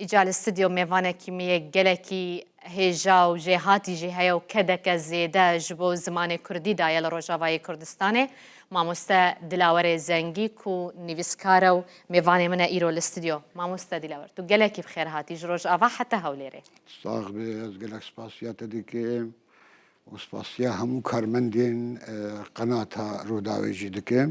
إجا الاستديو ميفانا كيمية جلكي هجا وجهاتي جهيا وكدك زيدا جبو زمان كردي دايا لروجافاي كردستاني ماموستا دلاوري زنگيك و نيفسكارو ميفاني منا إيرو الاستديو ماموستا دلاور تو جلكي بخير هاتي جروجافا حتى هوليري صاغ از جلك سباسيا تديك وسباسيا همو كارمندين قناتها روداوي جدك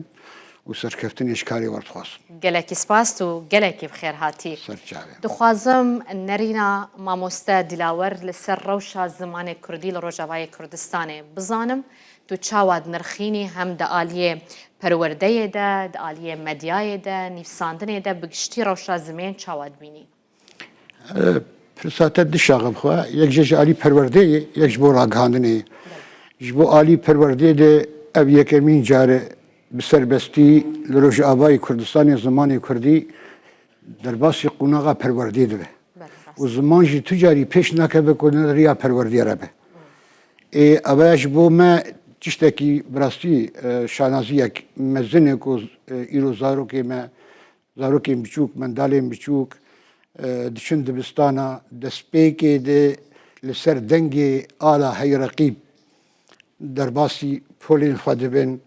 وسركفتني اشكالي ورتخاص جلكي سباس تو جلكي بخير هاتي سرچاوي دخوازم نرينا ماموستا دلاور لسر روشا زمان كردي لروجافاي كردستاني بزانم تو چاواد نرخيني هم دا آليه پرورده دا آليه مدياي دا نفساندنه دا بگشتي روشا زمان چاواد بيني فرساتت دشاغم خوا یک جج آلی پرورده یک جبو راگهاندنه جبو آلی پرورده ده او یکمین جاره بسربستی لروج آبای کردستان زمان کردی در باسی قوناغا پرورده ده و زمان جی تجاری پیش نکه بکنه ریا پرورده را به اوه جبو ما تشتکی براستی شانازی یک مزنه که ایرو زاروکی بچوک مندالیم بچوک دشن دبستانا دسپیکی ده لسر دنگی آلا هی رقیب در باسی پولین خودبین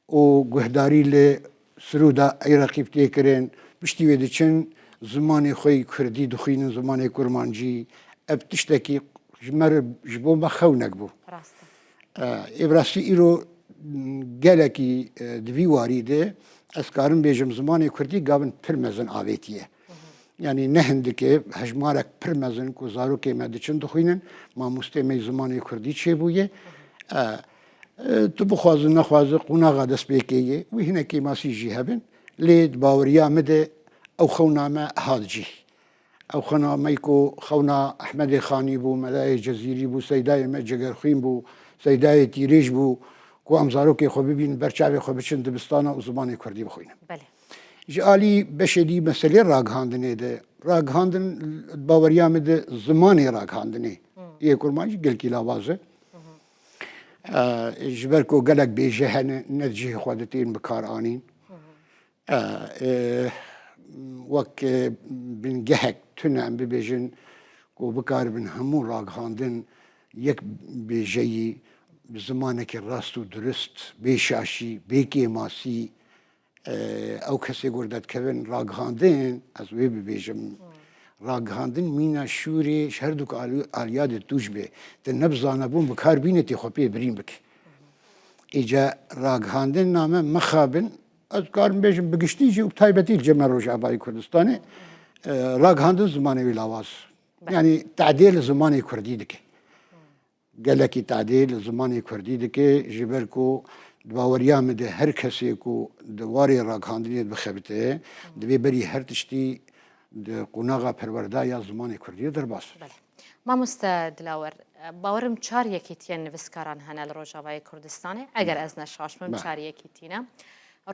و گهداری لی سرودا هی رقیب تیکرین بشتی ویده چن زمان خوی کردی دخین زمان کرمانجی اب تشتکی جمر جبو ما خونک بو ابراسی ایرو گلکی دوی واریده اسکارم بیجم زمان کردی گابن پرمزن آویتیه yani nehendike hejmarek pirmezin ku zarokê me diçin dixwînin mamostê me zimanê Kurdî çêbûye tu bixwazin nexwaze qunaxa destpêkê yê wî hinekî masî jî hebin lê di baweriya me de ew xewna me hat cî ew xewna me ku xewna Ehmedê Xanî bû Melayê Cezîrî bû Seydayê me Cegerxwîn bû Seydayê Tîrêj bû ku em zarokê xwe bibînin ber çavê xwe biçin dibistana û zimanê Kurdî bixwînin ji alî beşedî meselê ragihandinê de ragihandin baweriya me de zimanê ragihandinê yê kurmancî gelkî lawaz e ji ber ku gelek bêje hene ne cihê xwe ditên bikar anîn wek bingehek tune em bibêjin ku bikaribin hemû ragihandin yek bêjeyî bi zimanekî rast û durist bê şaşî bê kêmasî او کسی گردد کهون راگهاندن از وی ببیجم راگهاندن مینا شوری شهردوک آلیاد توش به ده نبزانه بون بکار بینه تی خوپی برین بک ایجا راگهاندن نامه مخابن از کارم بیجم بگشتی جی و تایبتی جمع روش آبای کردستانه راگهاندن زمانه وی لاواز yani تعدیل زمانه کردی دکه گلکی تعدیل زمانه کردی دکه جبر کو باوریا me de her kesê ku di warê ragihandinê bixebite divê berî her tiştî di qunaxa perwerdaya zimanê Kurdî derbas. Mamoste Dilawer bawerim çar yekîtiyên nivîskaran hene li Rojavayê Kurdistanê eger ez neşaşmim çar yekîtîne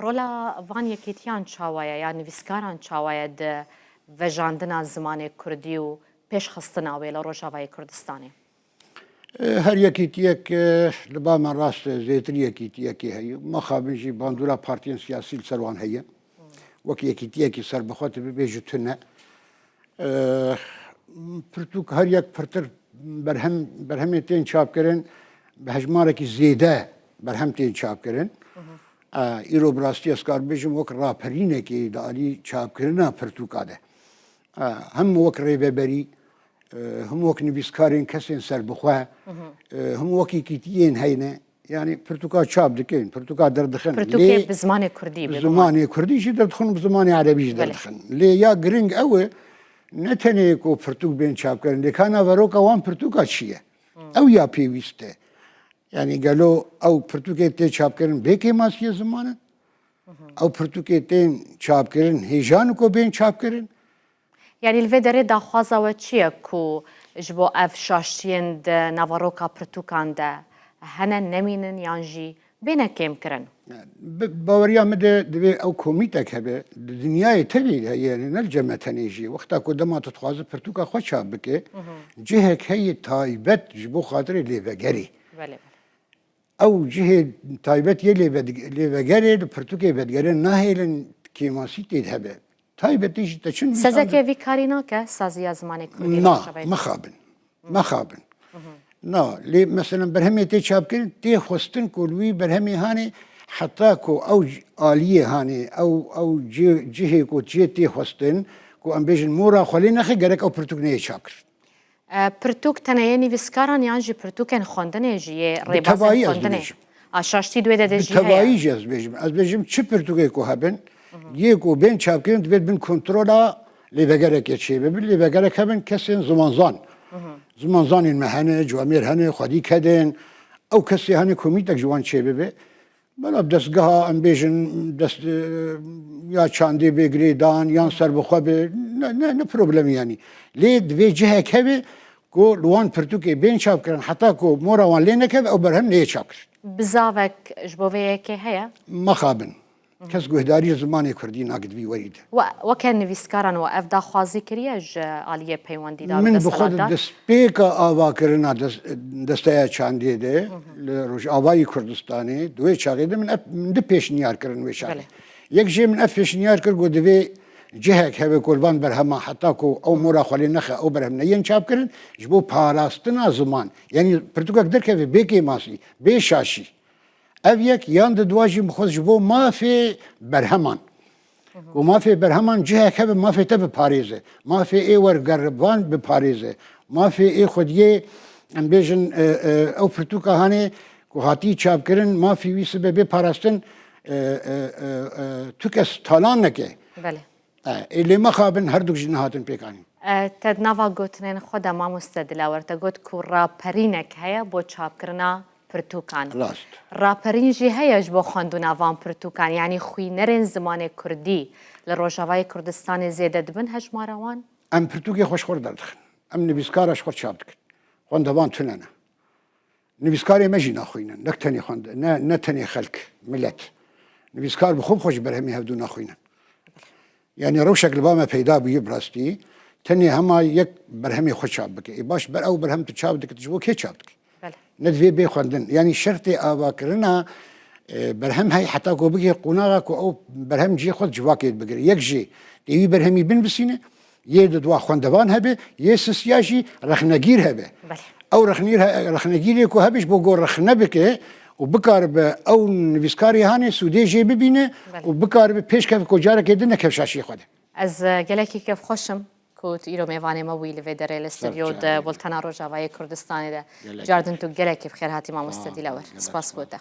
rola van yekîtiyan çawaye ya nivîskaran çawaye di vejandina zimanê Kurdî û pêşxistina wê li Rojavayê Kurdistanê. Her yekîtiyek li ba me rast zêtirî yekîtiyekê heye maxabin jî bandora partiyên siyasî li ser wan heye wek yekîtiyekî serbixwe tu bibêjî tu ne pirtûk her yek pirtir berhemê tên çapkirin bi hejmarekî zêde berhem tên çapkirin îro bi rastî ez kar bêjim wek raperînekê di alî çapkirina pirtûka de hem wek rêveberî هم وک نویسکارین کسین سر بخواه هم وکی کیتیین هینه yani پرتوکا çap dikin پرتوکا derdixin پرتوکê bi zimanê Kurdî bi zimanê Kurdî jî derdixin bi zimanê Erebî jî derdixin lê ya giring ew e ne tenê ku pirtûk bên çapkirin lê kana veroka wan pirtûka çi ye ew ya pêwîst e yani gelo ew pirtûkê tê çapkirin bêkê masiye zimanin ew pirtûkê tên çapkirin hêjan ku bên çapkirin Yani li vê derê daxwaza we çi ye ku ji bo ev şaştiyên di navaroka pirtûkan de hene nemînin yan jî bêne kêmkirin. Baweriya me de divê ew komîtek hebe di dinyayê tevî heye ne ceme tenê jî wexta ku dema tu dixwaze pirtûka xwe çap bike cihek heye taybet ji bo xatirê lêvegerê ew cihê taybet yê lêvegerê li pirtûkê vedgerê nahêlin kêmasî tê hebe تایبەتیش دەچن سەزەکێوی کاری ناکە سازیە زمانی کوردی نا مەخابن نا لێ مەسەلەن بەرهەمێ تێ چاپکردن تێ خستن کولوی بەرهەمی هاانێ حتا کۆ ئەو ئالیە هاانێ ئەو جهێک و چێ تێ خستن کو ئەم بێژن مۆرا خۆلی نەخی گەرەک ئەو پرتوکنەیە چاپ کرد پرتوک تەنەیە نویسکاران یانژی پرتوکێن خوێندنێژیە ڕێبازی خوێندنێ ئاشاشتی دوێ دەدەژتەوایی ئەس بێژم ئەس بێژم چ پرتوکێک و هەبن یەک و بێن چاپکردن دەبێت بن کۆنتترۆلا لێبەگەرێکێ چێ ببن لێبەگەرێک هەبن کەسێن زمانزان زمانزانین مە هەنێ جوامێر هەنێ خودی کەدێن ئەو کەسی هەنێ کۆمیتێک جوان چێ ببێ بەڵام دەستگەها ئەم بێژن دەست یا چاندێ بێگرێدان یان سەر بخوا بێ نە پرۆبلەمیانی لێ دوێ جهێک هەبێ کۆ لوان پرتوکێ بێن چاپکردن حتا کۆ مۆراوان لێ نەکەب ئەو بەرهەم لێ چاپ کرد بزاوێک ji bo vê yekê heye مەخابن کەس گوهداری زمانی کوردی ناگدوی وەرید وەکە نویسکاران و ئەف داخوازی کریە ji aliyê peywendîdar من بخۆ دەستپێکە ئاواکردنا دەستەیە چاندێ دێ لە ڕۆژئاوایی کوردستانی دوێ چاغێدە من دە پێشنیارکردن وێ چاڵێ یەک ژێ من ئەف پێشنیار کرد بۆ دەوێ جهێک هەبێ کۆلبان بەرهەما حتاکۆ ئەو مۆرا خۆلێ نەخە ئەو بەرهەم نەیەن چاپکردن ji بۆ پاراستنا زمان یعنی پرتوکێک دەرکەوێ بێکێ ماسی بێ شاشی ئەv یەک یان دەدواژی بخۆش بۆ مافێ بەرهەمان و مافێ بەرهەمان جهێک هەبێ مافێتە بپارێزێ مافێ ئێ وەرگەڕبان بپارێزێ مافێ ئێ خودیێ ئەم بێژن ئەو پرتوکە هاانێ هاتی چاپکردن مافی ویسە بێ بێ پاراستن تو کەس تالان نەکێ لێ مەخابن هەردوو ژن هاتن پێکانی تە ناوا گوتنێن خۆدا مامۆستە دلاوەرتە گوت و ڕاپەرینێک هەیە بۆ چاپکردنا پرتوکان ڕاپەرینژی هەیەش بۆ خوێندوناوان پرتوکان ینی خوێنەرێن زمانی کوردی لە ڕۆژاوای کوردستانی زێدە دەبن هەژمارەوان ئەم پرتوکی خۆشخۆر دەردخن ئەم نویسکارش خۆ چاپ دکرد خوێندەوان تونەنە نویسکارێ مەژی ناخوێنن نەکتەنی خوێند نەتەنێ خەلک ملەت نویسکار بخۆم خۆش بەرهەمی هەفتوو ناخوێنن یعنی ڕەوشێک لە بامە پەیدا بووی بڕاستی تەنێ هەما یەک بەرهەمی خۆ چاپ بکە باش بەر ئەو بەرهەم تو چاپ دکت بۆ کێ چاپ دکە ندوێ بێ خوێندن ینی شەرتێ ئاواکردنا بەرهەم هەی حتا کۆ بگێ قوناغا کۆ ئەو بەرهەم جێ خۆت جوواکێت بگرێ یەک ژێ دەوی بەرهەمی بنووسینە یێ دەدوا خوێندەوان هەبێ یێ سسیاشی ڕەخنەگیر هەبێ ئەو ڕەخنەگیرێک و هەبش بۆ گۆ ڕەخنە بکێ و بکار بە ئەو نویسکاری هاانێ سوودێ ژێ ببینێ و بکار بە پێشکەف کۆجارەکێدن نەکەف شاشی خۆدە ئەز گەلێکی کەف خۆشم کوت ئیرۆ میێوانێمە بووی لەوێ دەرێ لە ستریۆ بولتەنا ڕۆژاوای کوردستانیدا جاردن تو گەلێکی بخێر هاتی مامۆستە دیلاوەر سپاس بۆتە